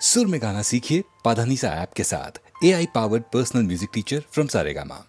सुर में गाना सीखिए पाधानीसा ऐप के साथ। AI powered personal music teacher from Saregama.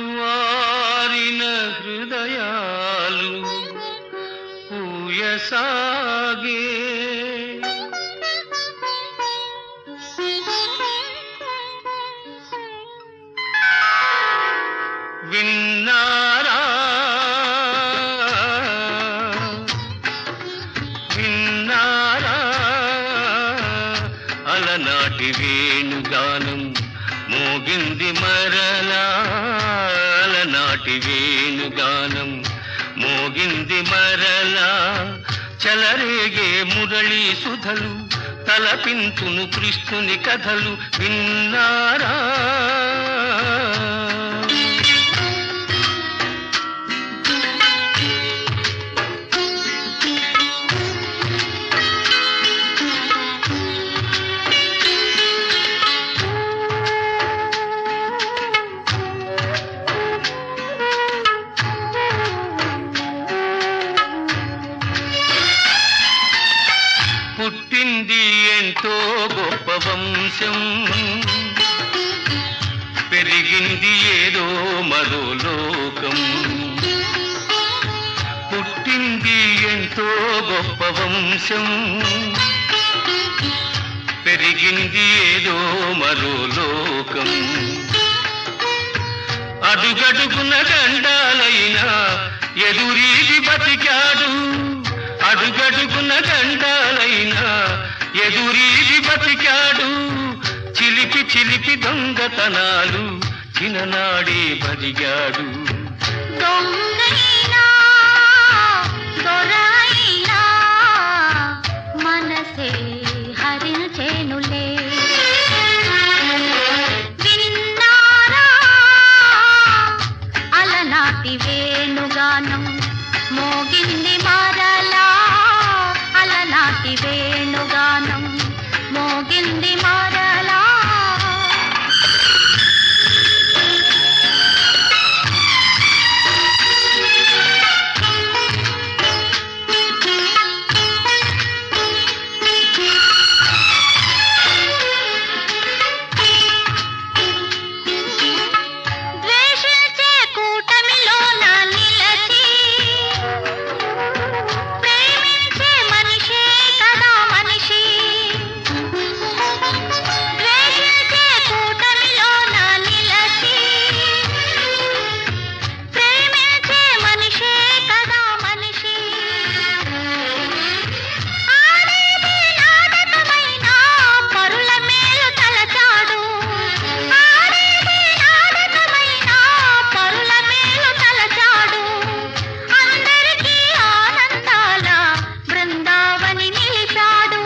మోడువారిన హృదయాలు పూయసాగే విన్నారా విన్నారా అలనాటి వేణుగానం మోగింది మరలా అలనాటి వేణుగానం మోగింది మరలా చలరేగే మురళీ సుధలు తలపింతును కృష్ణుని కథలు విన్నారా పుట్టింది ఎంతో గొప్ప వంశం పెరిగింది ఏదో మరో లోకం పుట్టింది ఎంతో గొప్ప వంశం పెరిగింది ఏదో మరో లోకం అడుగడుగున గండాలైనా ఎదురీది బతికాడు అడుగడుగున గండాలైనా ఎదురీది బతికాడు చిలిపి చిలిపి దొంగతనాలు చిన్ననాడే బదిగాడు దొంగైనా దొరైనా మనసే హరించేనులే విన్నారా అలనాటి వేణుగానం మోగింది మరలా అలనాటి వేణుగానం మోగింది మరలా ద్వేషించే కూటమిలోన నిలచి ప్రేమించే మనిషే కదా మనిషి ద్వేషించే కూటమిలోన నిలచి ప్రేమించే మనిషే కదా మనిషి ఆడేది నాటకమైన పరుల మేలు తలచాడు ఆడేది నాటకమైన పరుల మేలు తలచాడు అందరికీ ఆనందాల బృందావని నిలిచాడు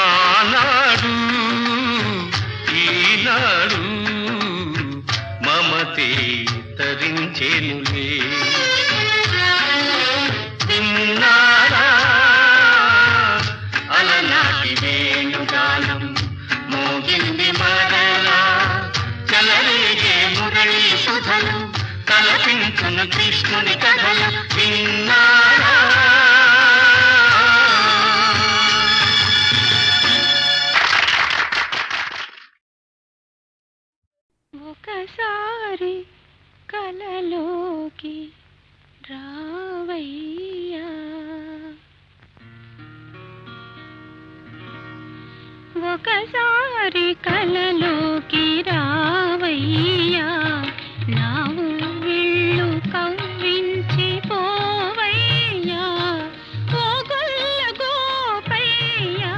ఆనాడు ఈనాడు మమతే తరించేనులే విన్నారా అలనాటి వేణుగానం మోగింది మరలా చలరేగే మురళీ సుధలు తలపించును కృష్ణుని కథలు విన్నారా ఒకసారి కలలోకి రావయ్యా ఒకసారి కలలోకి రావయ్యా నా ఊళ్ళు కవ్వించి పోవయ్యా ఓ గొల్ల గోపయ్యా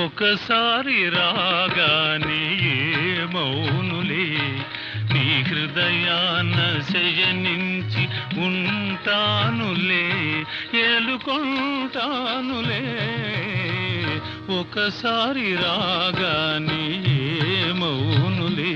ఒకసారి రాగానే మౌనులే నీ హృదయాన శయనించి ఉంటానులే ఏలుకుంటానులే ఒకసారి రాగానే మౌనులే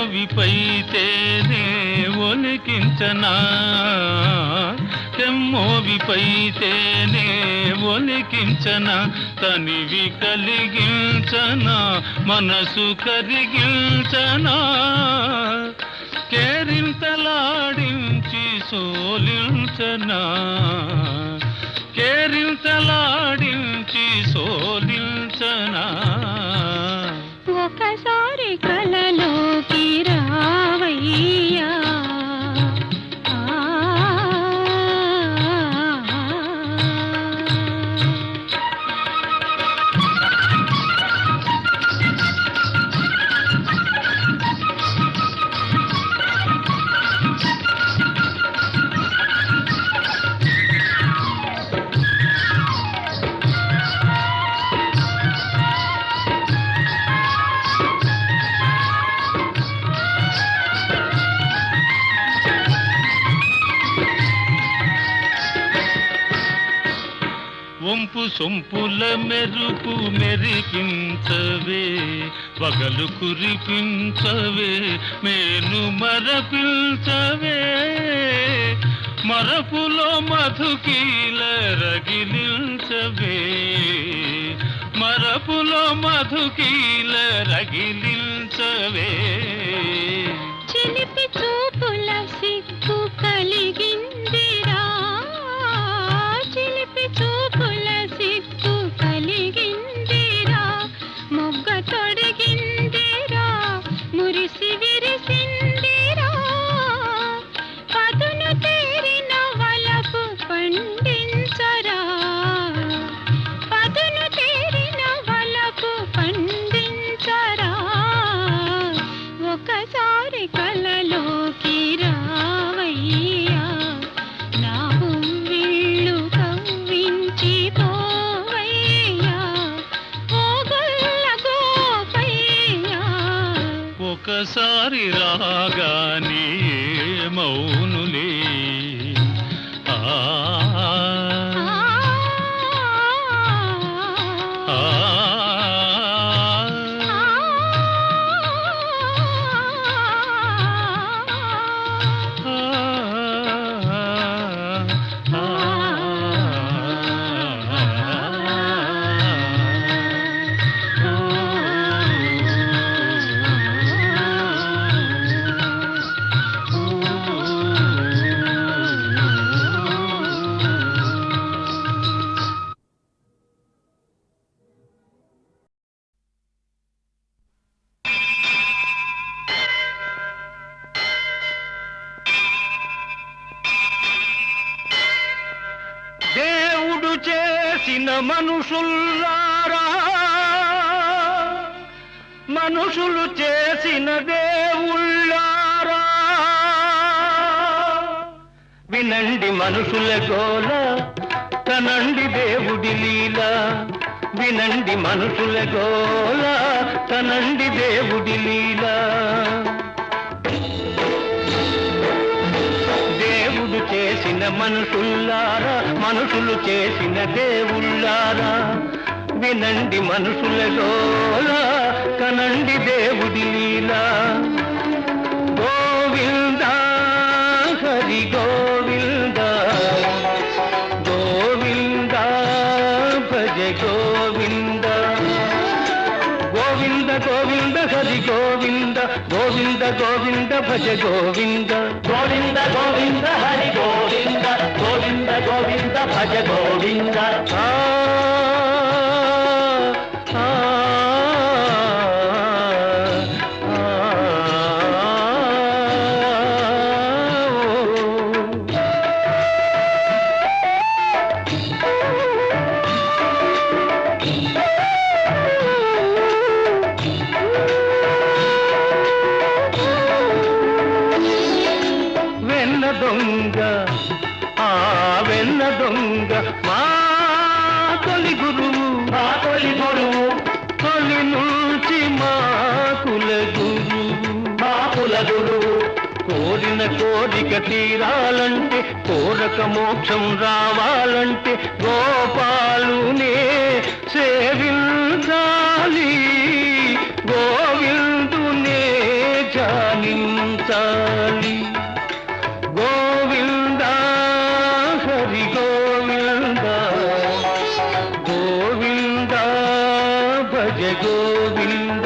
కెమ్మోవిపైతేనే ఒలికించనా కెమ్మోవిపైతేనే ఒలికించనా తనివి కలిగించనా మనసు కరిగించనా కేరింతలాడించి సోలించనా కేరింతలాడించి సోలించనా ఒకసారి కలలోకి రావయ్యా వంపు సొంపుల మెరుపు మెరికించవే పగలు కురిపించవే మేను మరపించవే మరపులో మధుకీల రగిలించవే మరపులో మధుకీల రగిలించవే చిలిపి చూపుల సిగ్గు కలిగిందిరా చిలిపి చూపుల సిగ్గు కలిగిందిరా మొగ్గ తొడిగిందిరా మురిసి విరిసిందిరా పదును తేరిన వలపు పండించరా పదును తేరిన వలపు పండించరా ఒకసారి కలలోకి రావయ్యా నా ఉవ్విళ్ళు కవ్వించి పోవయ్యా ఓ గొల్ల గోపయ్యా ఒకసారి రాగానే మౌనులే ఆ ఆ దేవుడు చేసిన మనుషుల్లారా మనుషులు చేసిన దేవుళ్ళారా వినండి మనుషుల గోల తనండి దేవుడి లీల వినండి మనుషుల గోల తనండి దేవుడి లీల దేవుడు చేసిన మనుషుల్లారా మనుషులు చేసిన దేవుళ్ళారా వినండి మనుషుల గోల కనండి దేవుడి లీలా గోవింద హరి గోవింద గోవింద భజ గోవింద గోవింద గోవింద హరి గోవింద గోవింద గోవింద భజ గోవింద గోవింద గోవింద హరి గోవింద గోవింద గోవింద భజ గోవింద దొంగ ఆ వెన్న దొంగ మా తొలి గురువు తొలి నుంచి మా కుల గురువు కోరిన కోరిక తీరాలంటే కోరక మోక్షం రావాలంటే గోపాలునే సేవించాలి గోవిందునే ధ్యానించాలి. గోవింద హరి గోవింద గోవింద భజ గోవింద.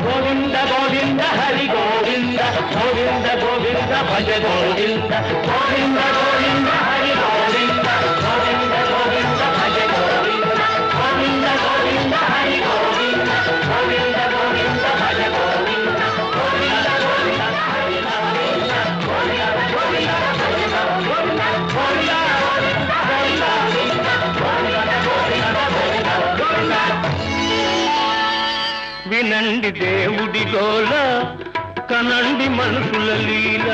గోవింద గోవింద హరి గోవింద గోవింద గోవింద భజ గోవింద. గోవింద గోవింద హరి గోవింద గోవింద గోవింద భజ గోవింద. గోవింద గోవింద హరి గోవింద గోవింద గోవింద భజ గోవింద. గోవింద గోవింద హరి గోవింద గోవింద గోవింద భజ గోవింద. గోవింద వినండి దేవుడి గోల, కనండి మనుషుల లీల.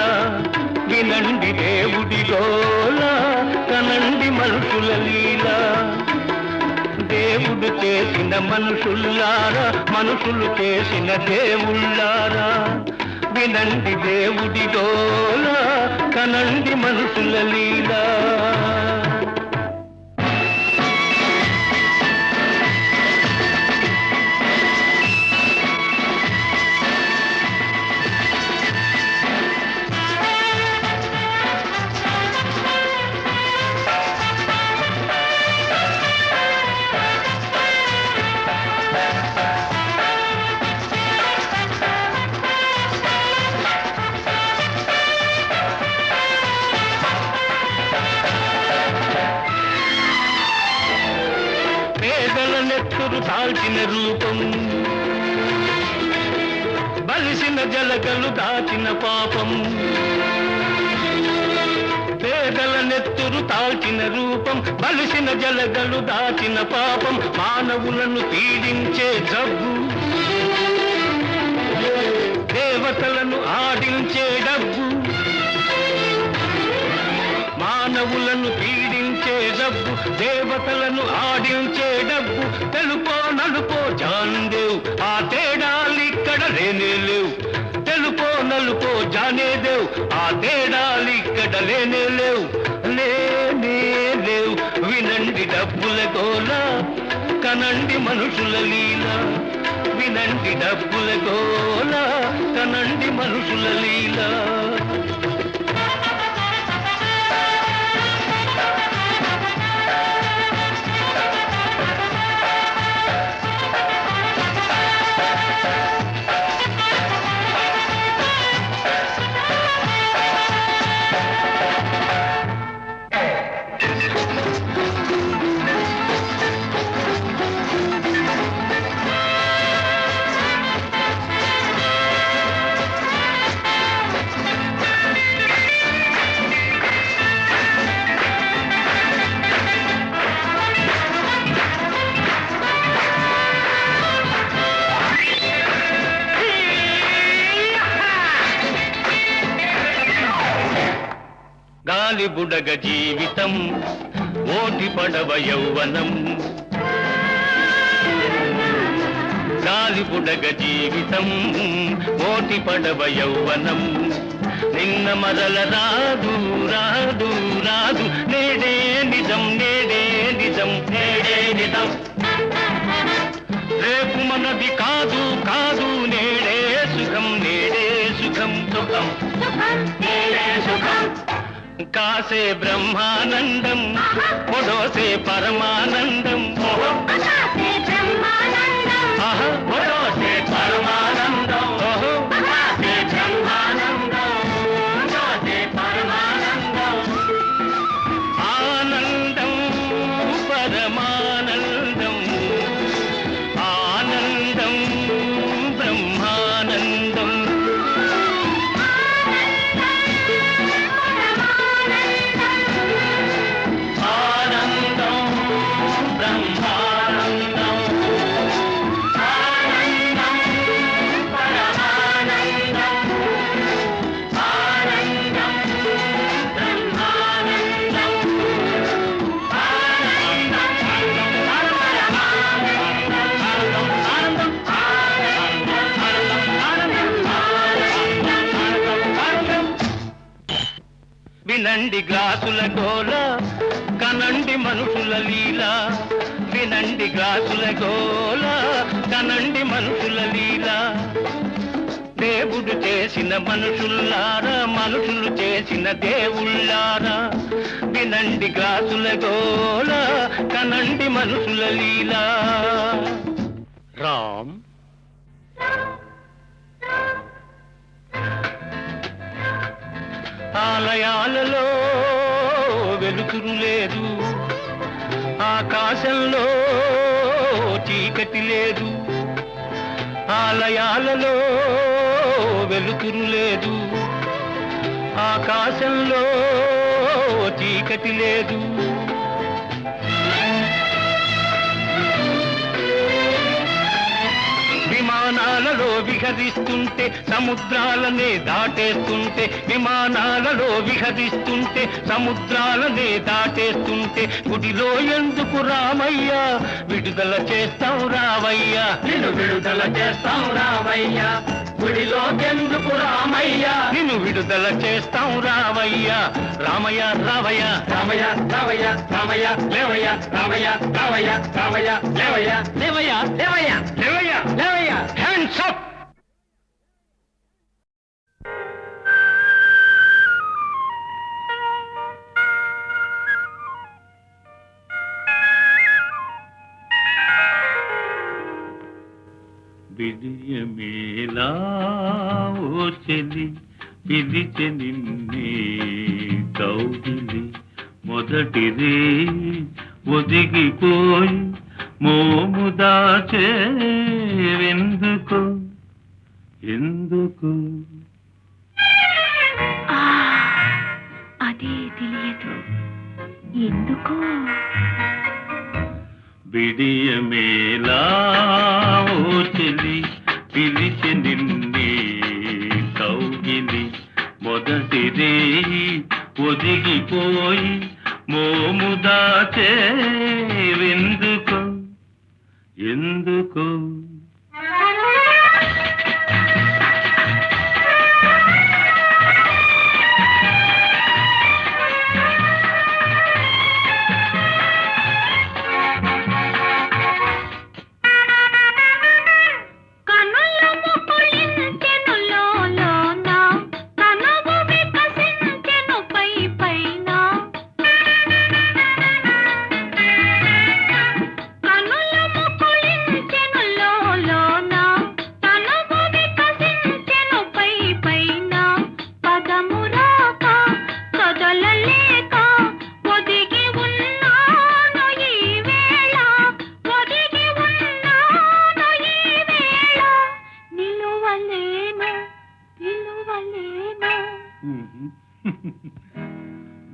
వినండి దేవుడి గోల, కనండి మనుషుల లీల. దేవుడు చేసిన మనుషుల్లారా, మనుషులు చేసిన దేవుళ్ళారా. వినండి దేవుడి గోల, కనండి మనుషుల లీల. నెత్తురు దాల్చిన రూపం, బలిసిన జలగలు దాచిన పాపం. పేదల నెత్తురు తాల్చిన రూపం, బలిసిన జలగలు దాచిన పాపం. మానవులను పీడించే జబ్బు, దేవతలను ఆడించే డబ్బు. మానవులను పీడించే డబ్బు, దేవతలను ఆడించే డబ్బు. తెలుపో నలుపో జానేదేవ్, ఆ తేడాలిక్కడ లేనే లేవు. తెలుపో నలుపో జానేదేవ్, ఆ తేడాలిక్కడ లేనే లేవు. లేనే లేవు. వినండి డబ్బుల గోల, కనండి మనుషుల లీల. వినండి డబ్బుల గోల, కనండి మనుషుల లీల. గాలి బుడగ జీవితం, ఓటి పడవ యౌవనం. గాలి బుడగ జీవితం, ఓటి పడవ యౌవనం. నిన్న మరల రాదు రాదు రాదు, నేడే నిజం నేడే నిజం నేడే నిజం. రేపు మనది కాదు కాదు, నేడే సుఖం నేడే సుఖం సుఖం నేడే సుఖం. కాసే బ్రహ్మానందం, పొడోసే పరమానందం. ఆహా పొడోసే పరమానందం. ఓహో కాసే బ్రహ్మానందం, పొడోసే పరమానందం. ఆనందం పరమానందం, ఆనందం బ్రహ్మానందం. వినండి గ్లాసుల గోల, కనండి మనుషుల లీల. వినండి గ్లాసుల గోల, కనండి మనుషుల లీల. దేవుడు చేసిన మనుషుల్లారా, మనుషులు చేసిన దేవుళ్ళారా, వినండి గ్లాసుల గోల, కనండి మనుషుల లీలా. రామ్ ఆలయాలలో వెలుతురు లేదు, ఆకాశంలో చీకటి లేదు. ఆలయాలలో వెలుతురు లేదు, ఆకాశంలో చీకటి లేదు. విమానాలలో విహరిస్తుంటే సముద్రాలనే దాటేస్తుంటే, విమానాలలో విహరిస్తుంటే సముద్రాలనే దాటేస్తుంటే, గుడిలో ఎందుకు రామయ్యా విడుదల చేస్తాం రావయ్యా, నిన్ను విడుదల చేస్తాం రావయ్యా, గుడిలో ఎందుకు రామయ్యా నిన్ను విడుదల చేస్తాం రావయ్యా. రామయ్య రావయ్య, రామయ్య రావయ్య, రామయ్య లేవయ్య, రామయ్య రావయ్య, రామయ్య లేవయ్య, లేవయ్య లేవయ్య, లేవయ్య లేవయ్య. Hands up. విజయమేలా ఓ చెలి పిలిచె నిన్నే కౌగిలి, మొదటిదే ఒదిగిపోయి మోము దాచే ఎందుకు ఎందుకు. అదే తెలియదు ఎందుకో. విడియమేలా ఓ చెలి పిలిచె నిన్నే కౌగిలి, మొదటిదే ఒదిగిపోయి మోము దాచే ఎందుకు ఎందుకు.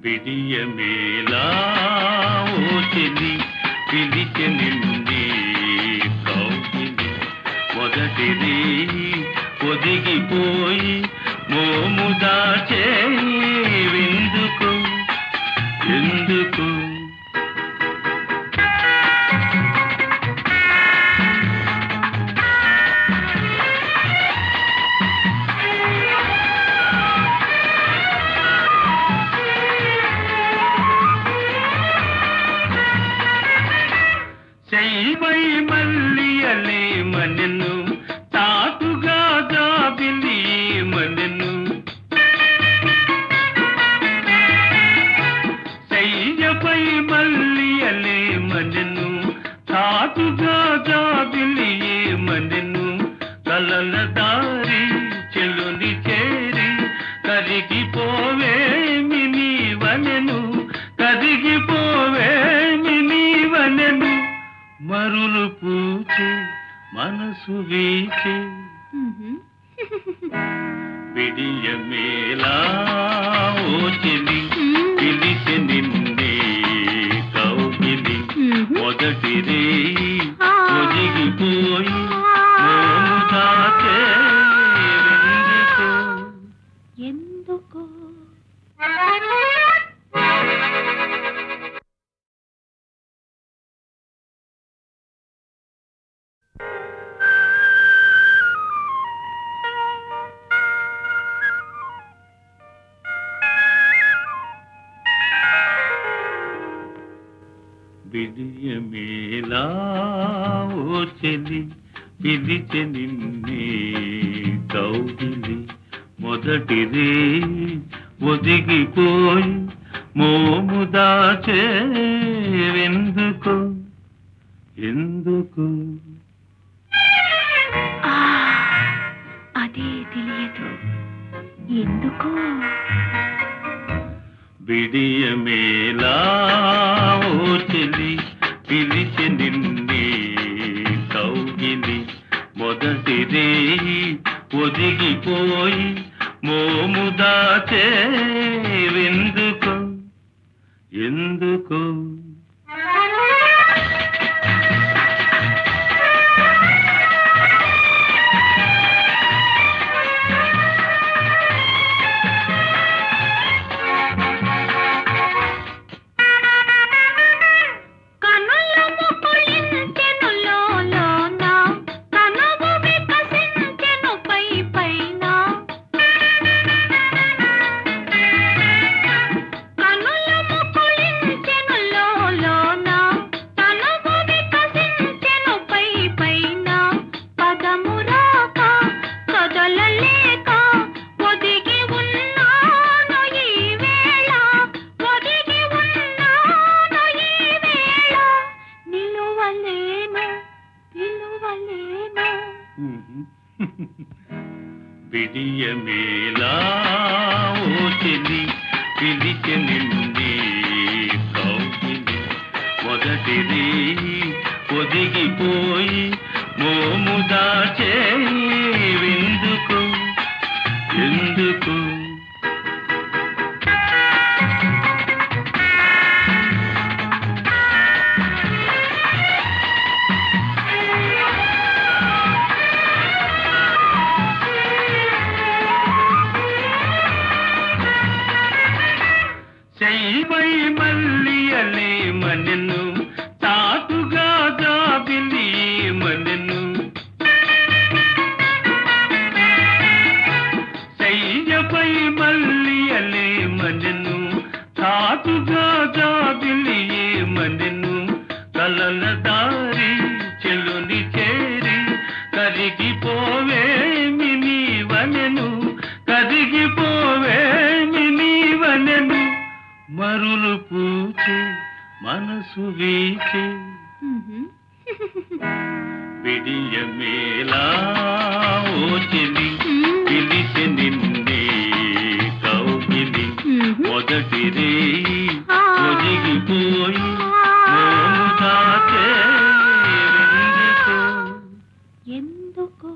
విడియమేలా ఓ చెలి పిలిచె నిన్నే కౌగిలి, మొదటిది ఒదిగిపోయి మోము దాచే ఎందుకు ఎందుకు. శైవై మల్లియలే మనెను తాటుగా జాబిలి మనెను, శైవై మల్లియలే మనెను తాటుగా జాబిలి మనెను, కలల దారి చెలుని చేరి కరిగిపోవేమి నీవనెను, కరిగిపోవేమి నీవనెను, మరులు పూచే మనసు వీచే విడియమేలా ఓ చెలి పిలిచె నిన్నే కౌగిలి, మొదటిది ఒదిగిపోయి మోము దాచే ఎందుకో. విజయమేలా ఓ చెలి పిలిచె నిన్నే కౌగిలి మొదటిదే ఒదిగిపోయి మోము దాచేవెందుకు ఎందుకు ఆ, అదే తెలియదు ఎందుకో. బిడియమేలా ఓ చెలి పిలిచె నిన్నే కౌగిలి మొదటిదే ఒదిగిపోయి మోము దాచేవెందుకు ఎందుకు బిడియమేలా ఓ చెలి పిలిచె నిన్నే కౌగిలి మొదటిది ఒదిగిపోయి మోము దాచేవెందుకు ఎందుకు చెయ్యపై మల్లియలే మనెను తాటుగా జాబిలి మనెను చెయ్యపై మల్లియలే మనెను తాటుగా జాబిలి మనెను కలల దారి చెలుని చేరి కరిగిపోవేమి నీవనెను కరిగిపోవేమి నీవనెను మరులు పూచే మనసు వీచే బిడియమేలా ఓ చెలి పిలిచె నిన్నే కౌగిలి మొదటిదే ఒదిగిపోయి మోము దాచేవెందుకు ఎందుకో.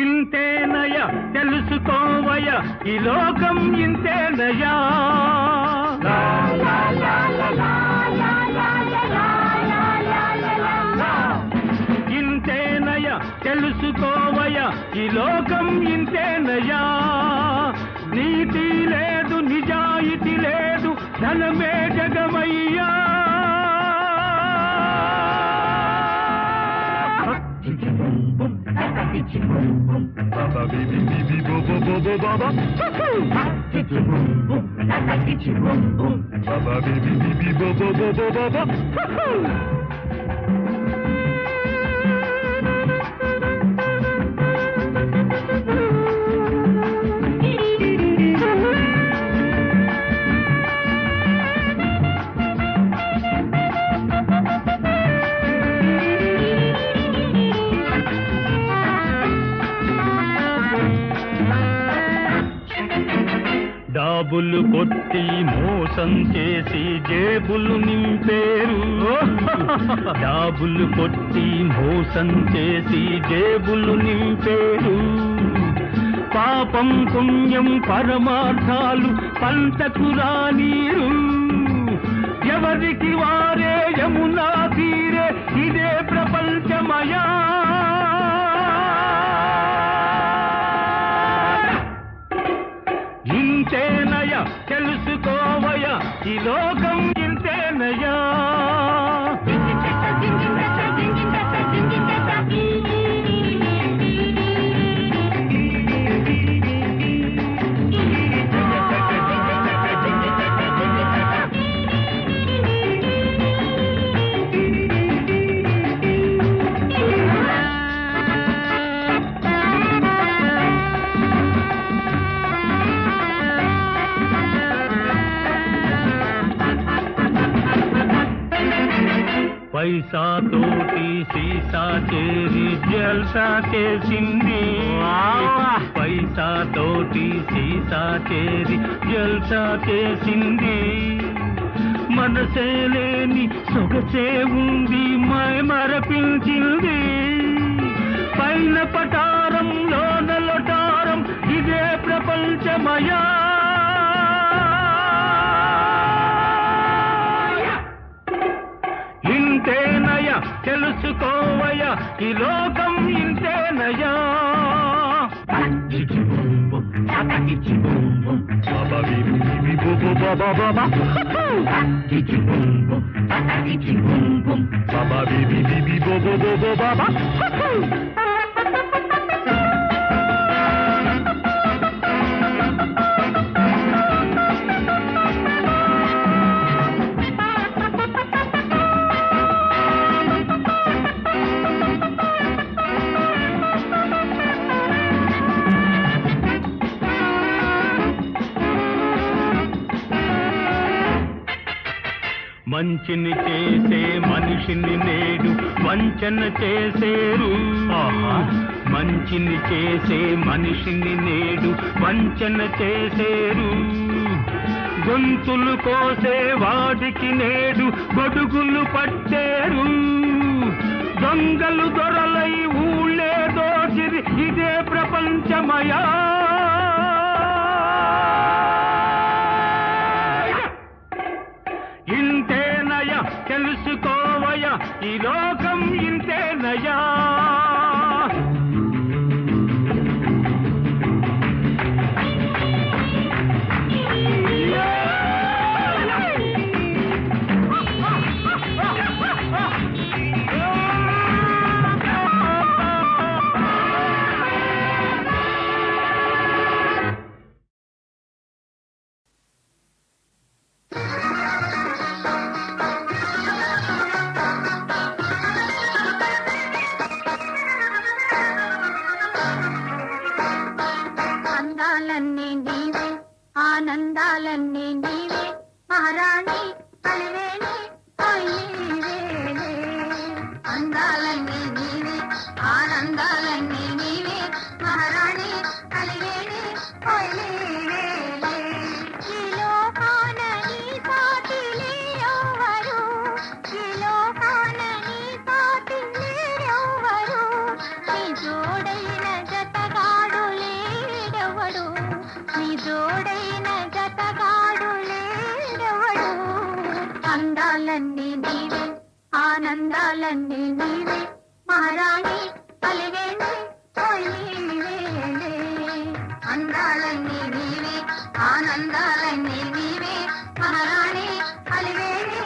ఇంతేనయ తెలుసుకోవయ ఈ లోకం ఇంతేనయా ఇంతేనయ తెలుసుకోవయ ఈ లోకం ఇంతేనయా నీతి లేదు నిజాయితీ లేదు ధనమే జగమయ్యా Baba bibi bibi bo bo bo bo baba. Baba bibi bibi bo bo bo bo baba. కొట్టి మోసం చేసి జేబులు నింపేరు జాబులు కొట్టి మోసం చేసి జేబులు నింపేరు పాపం పుణ్యం పరమార్థాలు పంటకు రానీరు ఎవరికి వారే యమునా తీరే ఇదే ప్రపంచమయా ఇంతేనయ తెలుసుకోవయ ఈ లోకం ఇంతేనయా పైసా తోటి సీసా చేరి జల్సా చేసింది పైసా తోటి సీసా చేరి జల్సా చేసింది మనసే లేని సొగసే ఉంది మై మరపించింది పైన పటారం లోన లొటారం ఇదే ప్రపంచమయా ఇంతేనయ తెలుసుకోవయ ఈ లోకం ఇంతేనయా మంచిని చేసే మనిషిని నేడు వంచన చేసేరు మంచిని చేసే మనిషిని నేడు వంచన చేసేరు గొంతులు కోసే వాడికి నేడు గొడుగులు పట్టేరు దొంగలు దొరలై ఊళ్ళే దోచిరి ఇదే ప్రపంచమయా ఇంతేనయ తెలుసుకోవయ ఈ లోకం ఇంతేనయా ఆనందాలన్నీ నీవే మహారాణి కలివేణి అందాలన్నీ నీవే ఆనందాలన్నీ నీవే మహారాణి కలివేణి ఈ లోకాన నీ సాటి లేరెవ్వరు ఈ లోకాన నీ సాటి లేరెవ్వరు నీ జోడైన జతగాడు లేడెవడు నీ జోడైన జతగాడు లేడెవడు అందాలన్నీ నీవే ఆనందాలన్నీ నీవే మహారాణి కలివేణి అందాలన్నీ నీవే ఆనందాలన్నీ నీవే మహారాణి కలివేణి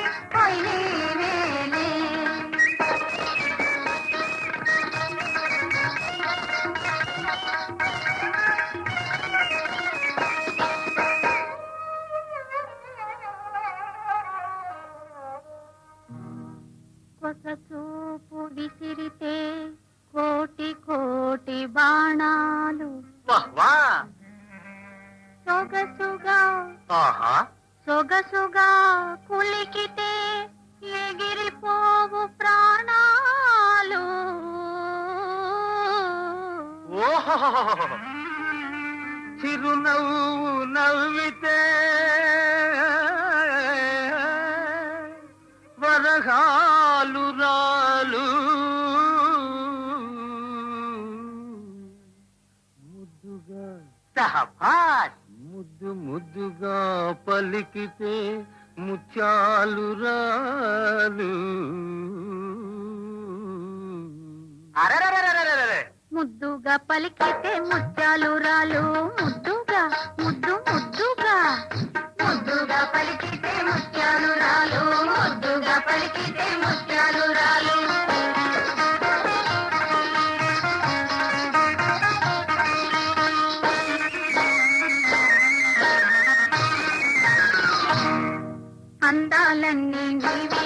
ఒక చూపు విసిరితే కోటి కోటి బాణాలు సొగసుగా సొగసుగా కులికితే ఎగిరిపోవు ప్రాణాలు చిరునవ్వు నవ్వితే పలికితే ముత్యాలు రాలు. ముద్దుగా పలికితే ముత్యాలు రాలు, ముద్దుగా ముద్దు ముద్దుగా. ముద్దుగా పలికితే ముత్యాలు రాలు, ముద్దుగా పలికితే ముత్యాలు రాలు. అందాలన్నీ నీవే,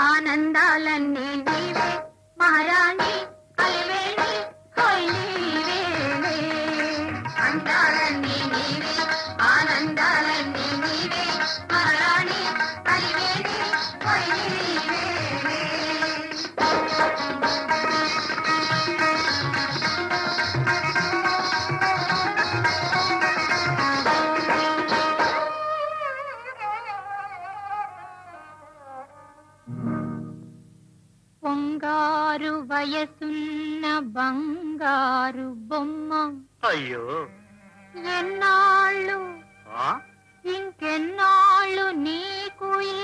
ఆనందాలన్నీ నీవే, మహారాణి అలివేణి హోయ్ నీవేలే. అందాలన్నీ నీవే, ఆనందాలన్నీ నీవే, మహారాణి అలివేణి హోయ్ నీవేలే. పొంగారు వయసున్న బంగారు బొమ్మ, అయ్యో ఎన్నాళ్ళు ఇంకెన్నాళ్ళు నీకు ఈ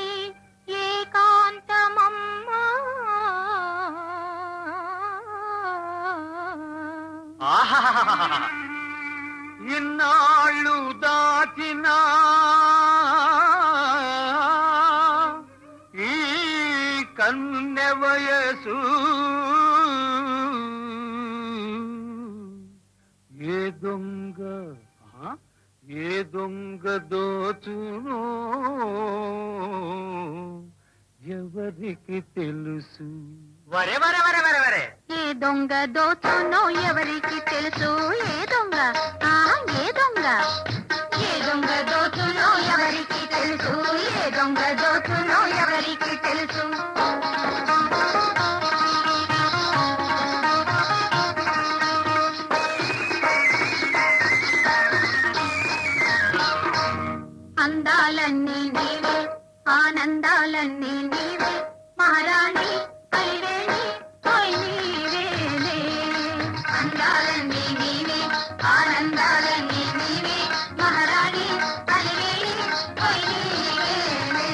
ఏకాంతమమ్మా. ఇన్నాళ్ళు దాచినా ఈ కన్నె వయసు ఏ దొంగ దోచునో ఎవరికి తెలుసు. వరే వరే వరే వరే వరే ఏ దొంగ దోచునో ఎవరికి తెలుసు. ఏ దొంగ ఏ దొంగ. ఏ దొంగ దోచునో ఎవరికి తెలుసు. ఏ దొంగ దోచునో ఎవరికి తెలుసు. అందాలన్నీ నీవే, ఆనందాలన్నీ నీవే, మహారాణి అలివేణి హోయ్ నీవేలే. అందాలన్నీ నీవే, ఆనందాలన్నీ నీవే, మహారాణి అలివేణి హోయ్ నీవేలే.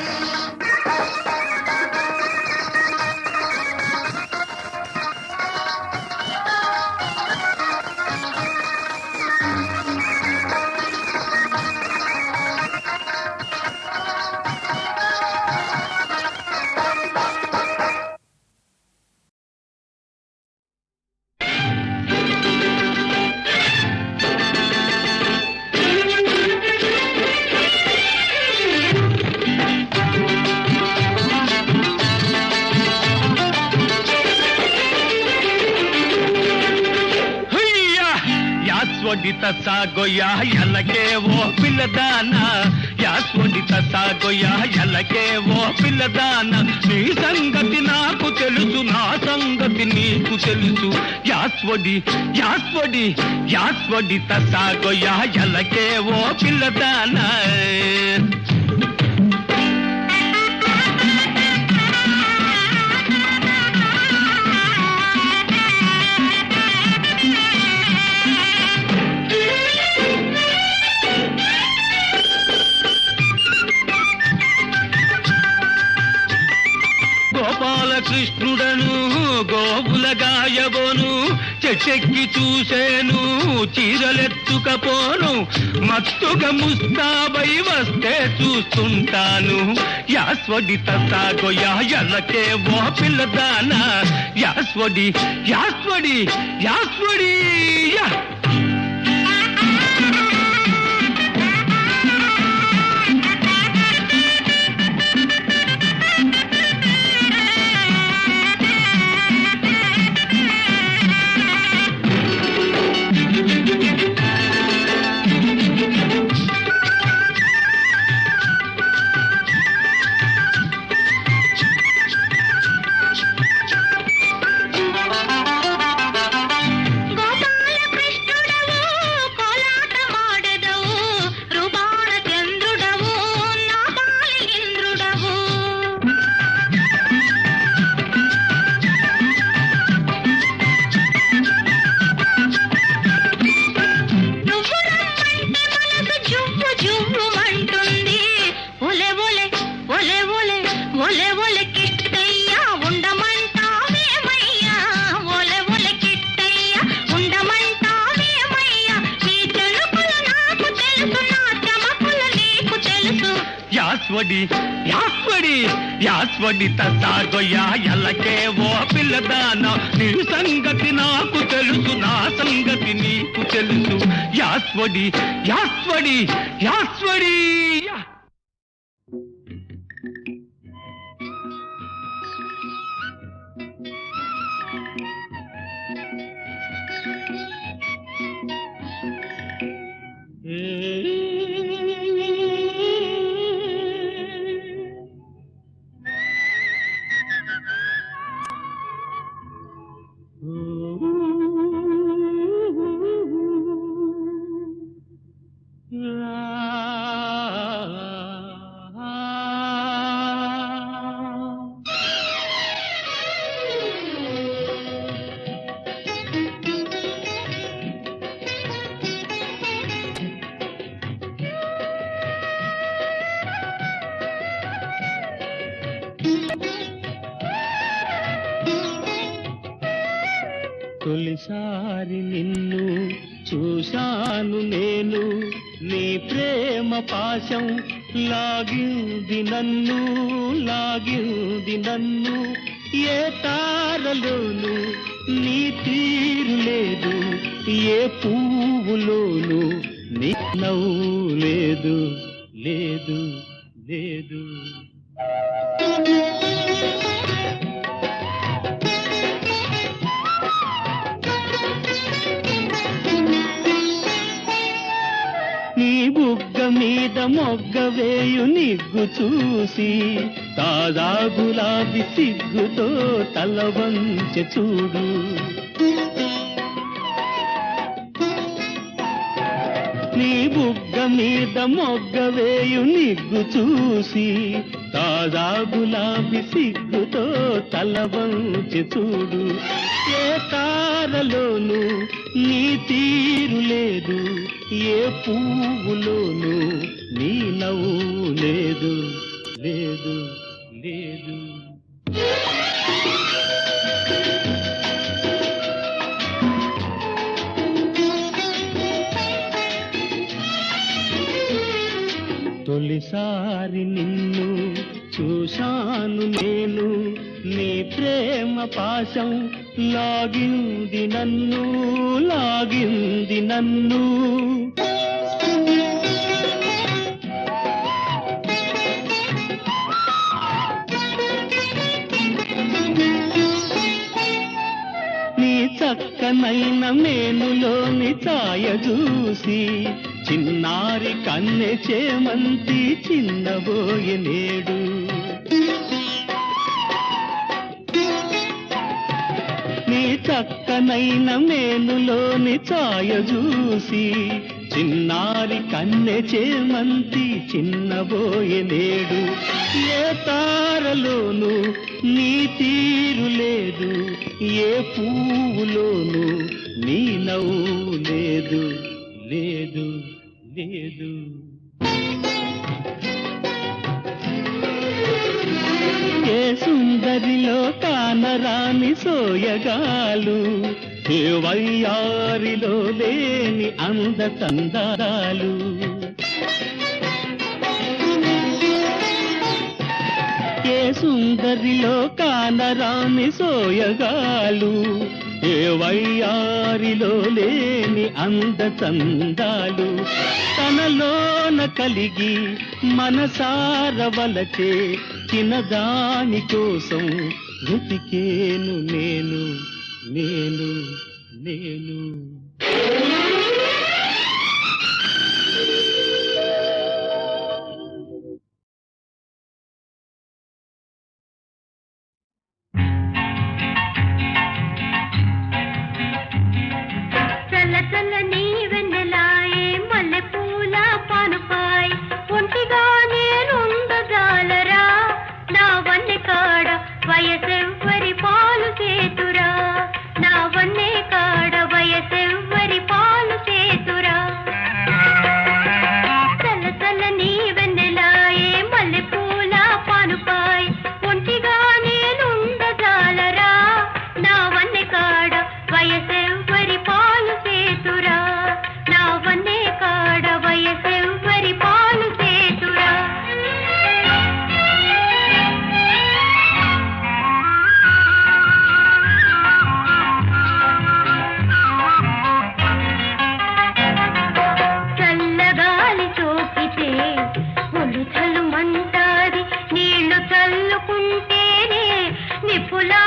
యాస్వడిత సాగోయా ఎలకే ఓ పిల్లదానా, యాస్వడిత సాగోయా ఎలకే ఓ పిల్లదానా. నీ సంగతి నాకు తెలుసు, నా సంగతి నీకు తెలుసు. యాస్వడి యాస్వడి యాస్వడిత సాగోయా ఎలకే ఓ పిల్లదానా. గోపాలకృష్ణుడను గోవుల గాయబోను, చెట్టెక్కి చూసేను చీరలెత్తుకపోను, మత్తుగా ముస్తాబై వస్తే చూస్తుంటాను. యాస్వడిత సాగోయా ఎలకే ఓ పిల్లదానా, యాస్వడి యాస్వడి యాస్వడి యా. గోపాలకృష్ణ యాస్వడి యాస్వడి యాస్వడి తసాగొయ్య ఎల్లకే ఓ పిల్లదాన నీ సంగతి నాకు తెలుసు నా సంగతి నీకు తెలుసు యాస్వడి యాస్వడి యాస్వడి తొలిసారి నిన్ను చూశాను నేను నీ ప్రేమ పాశం లాగింది నన్ను ఏ తారలోను నీ తీరు లేదు ఏ పువ్వులోను నీ నవ్వు లేదు లేదు లేదు నీ బుగ్గ మీద మొగ్గ వేయు నిగ్గు చూసి తాజా గులాబీ సిగ్గుతో తల వంచె చూడు నీ బుగ్గ మీద మొగ్గ వేయు నిగ్గు చూసి తాజా గులాబీ సిగ్గుతో తల వంచె చూడు ఏ తారలోను నీ తీరు లేదు ఏ పువ్వులోను నీ నవ్వు లేదు లేదు లేదు తొలిసారి నిన్ను చూశాను నేను నీ ప్రేమ పాశం లాగింది నన్ను నీ చక్కనైన మేనులోని ఛాయ చూసి చిన్నారి కన్నె చేమంతి చిన్నబోయే నేడు నీ చక్కనైన మేనులోని ఛాయ చూసి చిన్నారి కన్నె చేమంతి చిన్నబోయే నేడు ఏ తారలోను నీ తీరు లేదు ఏ పువ్వులోను నీ నవ్వు లేదు లేదు లేదు ఏ సుందరిలో కానరాని సోయగాలు ఏ వయ్యారిలో లేని అందతందాలు ఏ సుందరిలో కానరాని సోయగాలు ఏ వయ్యారిలో లేని అందచందాలు తనలోన కలిగి మనసార వలచే చిన్నదాని కోసం వెతికేను నేను నేను నేను చల్లని వెన్నెలాయే మల్లె పూల పానుపాయ్ ఒంటిగా నేనుండజాలరా నా వన్నె కాడ వయసెవ్వరి పాలు చేతురా నా వన్నె కాడ వయసెవ్వరి పాలు చూపులో